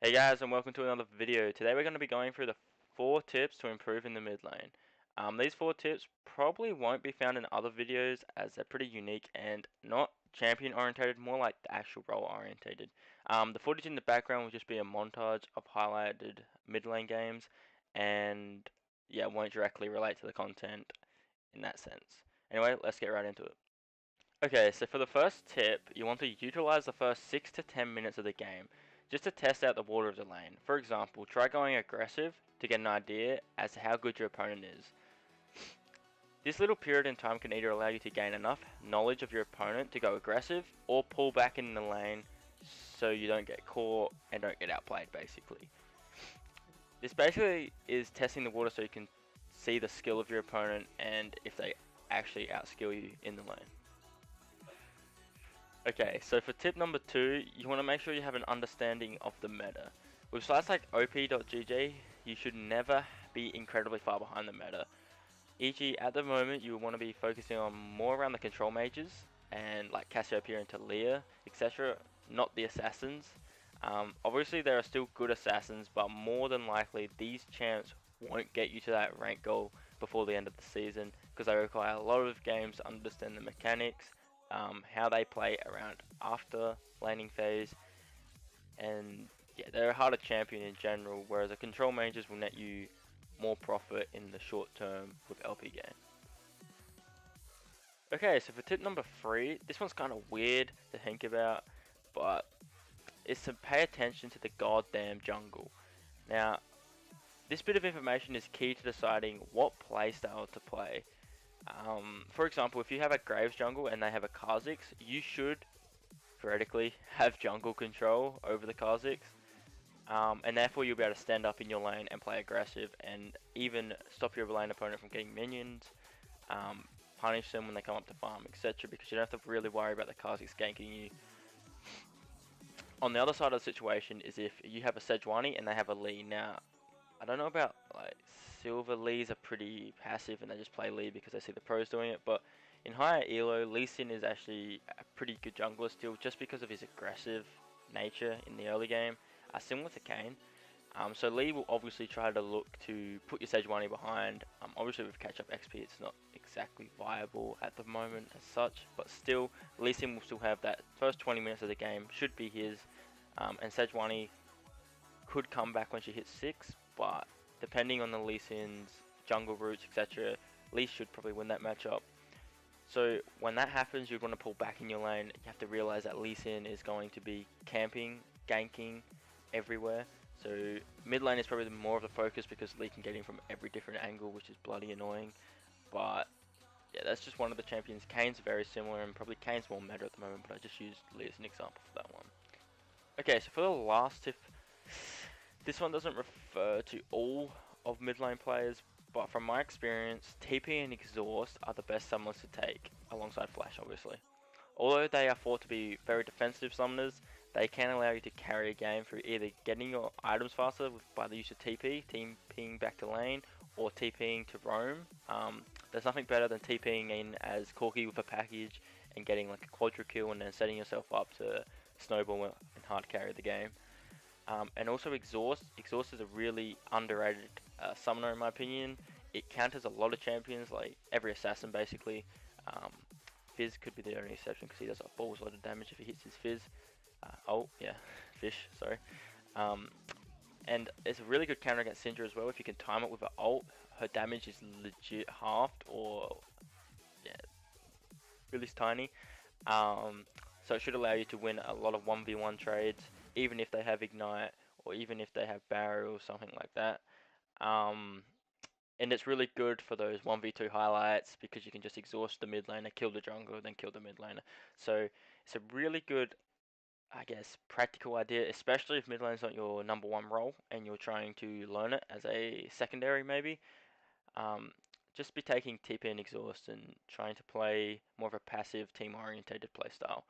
Hey guys, and welcome to another video. Today we're going to be going through the 4 tips to improve in the mid lane. These 4 tips probably won't be found in other videos as they're pretty unique and not champion orientated, more like the actual role orientated. The footage in the background will just be a montage of highlighted mid lane games and yeah, won't directly relate to the content in that sense. Anyway, let's get right into it. Okay, so for the first tip, you want to utilize the first 6 to 10 minutes of the game just to test out the water of the lane. For example, try going aggressive to get an idea as to how good your opponent is. This little period in time can either allow you to gain enough knowledge of your opponent to go aggressive or pull back in the lane so you don't get caught and don't get outplayed basically. This basically is testing the water so you can see the skill of your opponent and if they actually outskill you in the lane. Okay, so for tip number 2, you want to make sure you have an understanding of the meta. With sites like op.gg, you should never be incredibly far behind the meta. E.g., at the moment, you want to be focusing on more around the control mages, and like Cassiopeia and Taliyah, etc., not the assassins. Obviously, there are still good assassins, but more than likely, these champs won't get you to that rank goal before the end of the season, because they require a lot of games to understand the mechanics, how they play around after laning phase, and yeah, they're a harder champion in general, whereas the control mages will net you more profit in the short term with LP game. Okay, so for tip number 3, this one's kind of weird to think about, but it's to pay attention to the goddamn jungle. Now, this bit of information is key to deciding what playstyle to play. For example, if you have a Graves jungle and they have a Kha'Zix, you should theoretically have jungle control over the Kha'Zix, and therefore you'll be able to stand up in your lane and play aggressive and even stop your lane opponent from getting minions, punish them when they come up to farm, etc., because you don't have to really worry about the Kha'Zix ganking you. On the other side of the situation is if you have a Sejuani and they have a Lee. Now, I don't know about like silver Lees are pretty passive and they just play Lee because they see the pros doing it, but in higher elo, Lee Sin is actually a pretty good jungler still just because of his aggressive nature in the early game, similar to Kayn. So Lee will obviously try to look to put your Sejuani behind. Obviously with catch up XP it's not exactly viable at the moment as such, but still Lee Sin will still have that first 20 minutes of the game should be his, and Sejuani could come back when she hits 6, but depending on the Lee Sin's jungle routes, etc., Lee should probably win that matchup. So when that happens, you'd want to pull back in your lane. You have to realize that Lee Sin is going to be camping, ganking everywhere. So mid lane is probably more of the focus because Lee can get in from every different angle, which is bloody annoying. But yeah, that's just one of the champions. Kayn's very similar, and probably Kayn's more meta at the moment, but I just used Lee as an example for that one. Okay, so for the last tip, this one doesn't refer to all of mid lane players, but from my experience, TP and Exhaust are the best summoners to take, alongside Flash obviously. Although they are thought to be very defensive summoners, they can allow you to carry a game through either getting your items faster by the use of TP, TPing back to lane, or TPing to roam. There's nothing better than TPing in as Corki with a package and getting like a quadra kill and then setting yourself up to snowball and hard carry the game. And also Exhaust. Exhaust is a really underrated summoner in my opinion. It counters a lot of champions, like every assassin basically. Fizz could be the only exception because he does a balls load of damage if he hits his Fizz. Oh yeah, Fish, sorry. And it's a really good counter against Syndra as well. If you can time it with an ult, her damage is legit halved or yeah, really tiny. So it should allow you to win a lot of 1v1 trades, even if they have Ignite or even if they have Barrier or something like that. And it's really good for those 1v2 highlights because you can just exhaust the mid laner, kill the jungler, then kill the mid laner. So it's a really good, I guess, practical idea, especially if mid lane's not your number 1 role and you're trying to learn it as a secondary maybe. Just be taking TP and exhaust and trying to play more of a passive team orientated playstyle.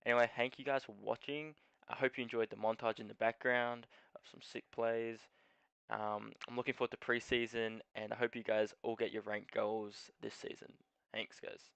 Anyway, thank you guys for watching. I hope you enjoyed the montage in the background of some sick plays. I'm looking forward to preseason, and I hope you guys all get your ranked goals this season. Thanks, guys.